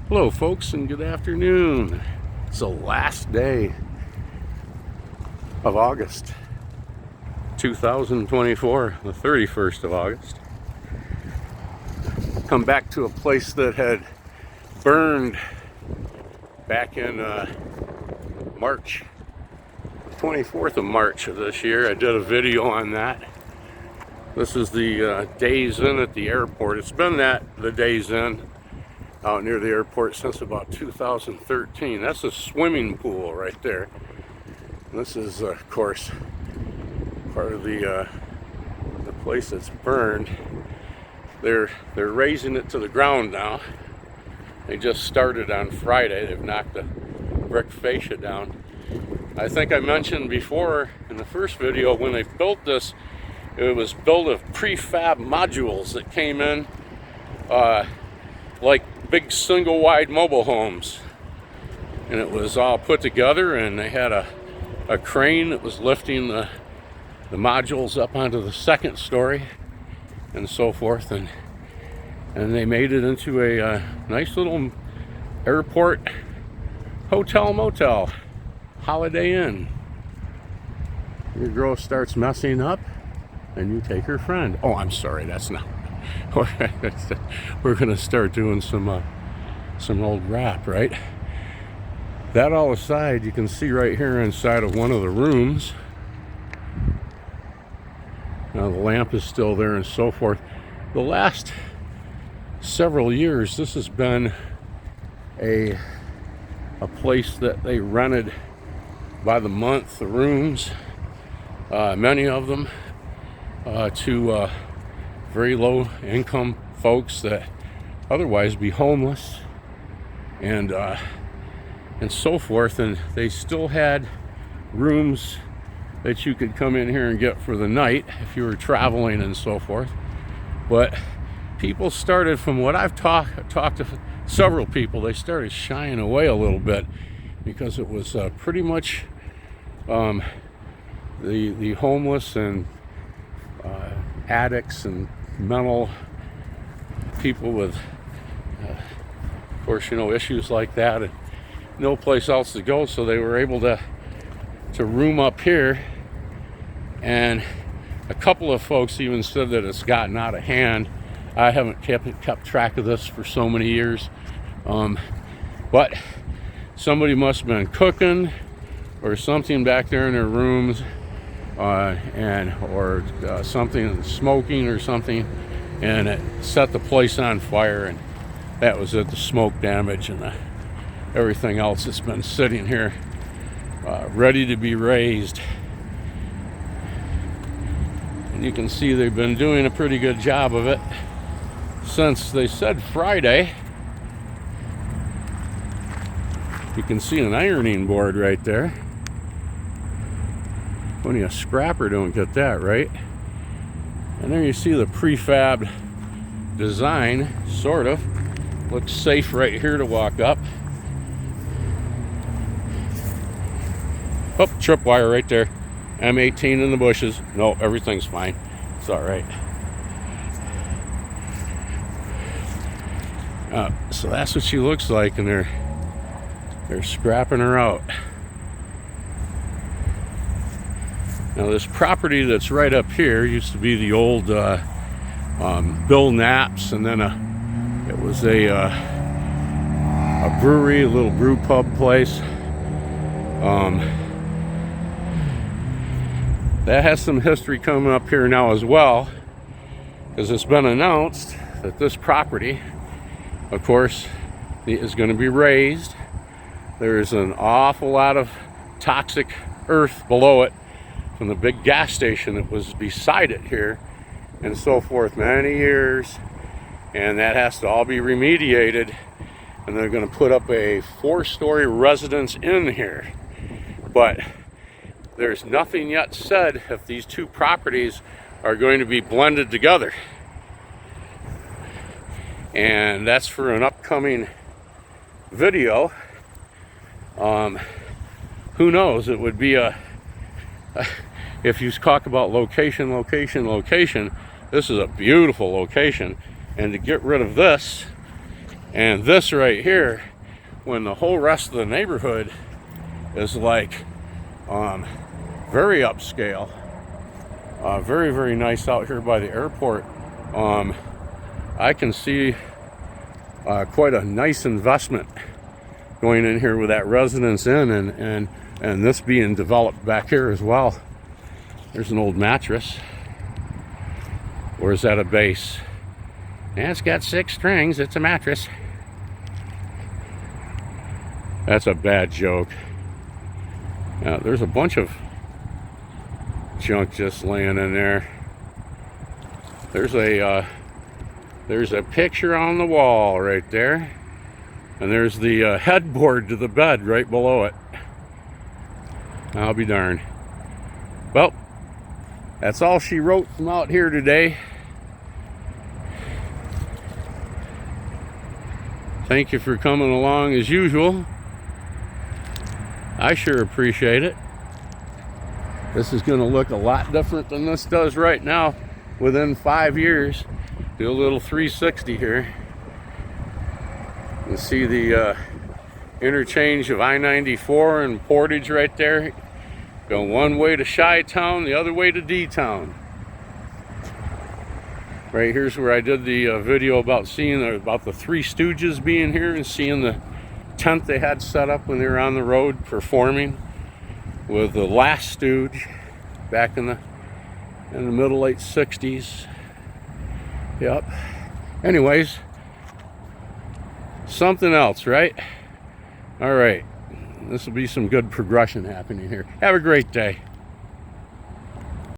Hello folks, and good afternoon. It's the last day of August 2024, the 31st of August. Come back to a place that had burned back in March, the 24th of March of this year. I did a video on that. This is the Days Inn at the airport. It's been the Days Inn out near the airport since about 2013. That's a swimming pool right there. And this is, of course, part of the place that's burned. They're razing it to the ground now. They just started on Friday. They've knocked the brick fascia down. I think I mentioned before in the first video, when they built this, it was built of prefab modules that came in like big single wide mobile homes, and it was all put together, and they had a crane that was lifting the modules up onto the second story and so forth, and they made it into a nice little airport hotel motel, Holiday Inn. Your girl starts messing up and you take her friend. Oh, I'm sorry, that's not. We're gonna start doing some old rap, right? That all aside, you can see right here inside of one of the rooms. Now the lamp is still there and so forth. The last several years, this has been a place that they rented by the month, the rooms, many of them, to very low income folks that otherwise be homeless and so forth. And they still had rooms that you could come in here and get for the night if you were traveling and so forth. But people started, from what I've talked to several people, they started shying away a little bit because it was pretty much the homeless and addicts and mental people with of course, issues like that, and no place else to go, so they were able to room up here. And a couple of folks even said that it's gotten out of hand. I haven't kept track of this for so many years, but somebody must have been cooking or something back there in their rooms, or something, smoking or something, and it set the place on fire, and that was it. The smoke damage and everything else that's been sitting here ready to be razed. And you can see they've been doing a pretty good job of it since, they said, Friday. You can see an ironing board right there. Only a scrapper don't get that, right? And there you see the prefab design, sort of. Looks safe right here to walk up. Oh, tripwire right there. M18 in the bushes. No, everything's fine. It's all right. So that's what she looks like, and they're scrapping her out. Now this property that's right up here used to be the old Bill Knapp's, and then it was a brewery, a little brew pub place. That has some history coming up here now as well, because it's been announced that this property, of course, is going to be razed. There's an awful lot of toxic earth below it from the big gas station that was beside it here and so forth, many years, and that has to all be remediated, and they're going to put up a 4-story residence in here. But there's nothing yet said if these two properties are going to be blended together, and that's for an upcoming video. Who knows? It would be if you talk about location, this is a beautiful location, and to get rid of this And this right here, when the whole rest of the neighborhood is like very upscale, very, very nice out here by the airport. I can see quite a nice investment going in here with that Residence Inn and this being developed back here as well. There's an old mattress. Or is that a base? Yeah, it's got 6 strings. It's a mattress. That's a bad joke. There's a bunch of junk just laying in there. There's a picture on the wall right there, and there's the headboard to the bed right below it. I'll be darned. Well, that's all she wrote from out here today. Thank you for coming along as usual. I sure appreciate it. This is going to look a lot different than this does right now within 5 years. Do a little 360 here. You see the interchange of I-94 and Portage right there. Go one way to Chi-Town, the other way to D-Town. Right here's where I did the video about seeing about the Three Stooges being here and seeing the tent they had set up when they were on the road performing with the last Stooge back in the middle late 60s. Yep. Anyways, something else, right? All right. This will be some good progression happening here. Have a great day.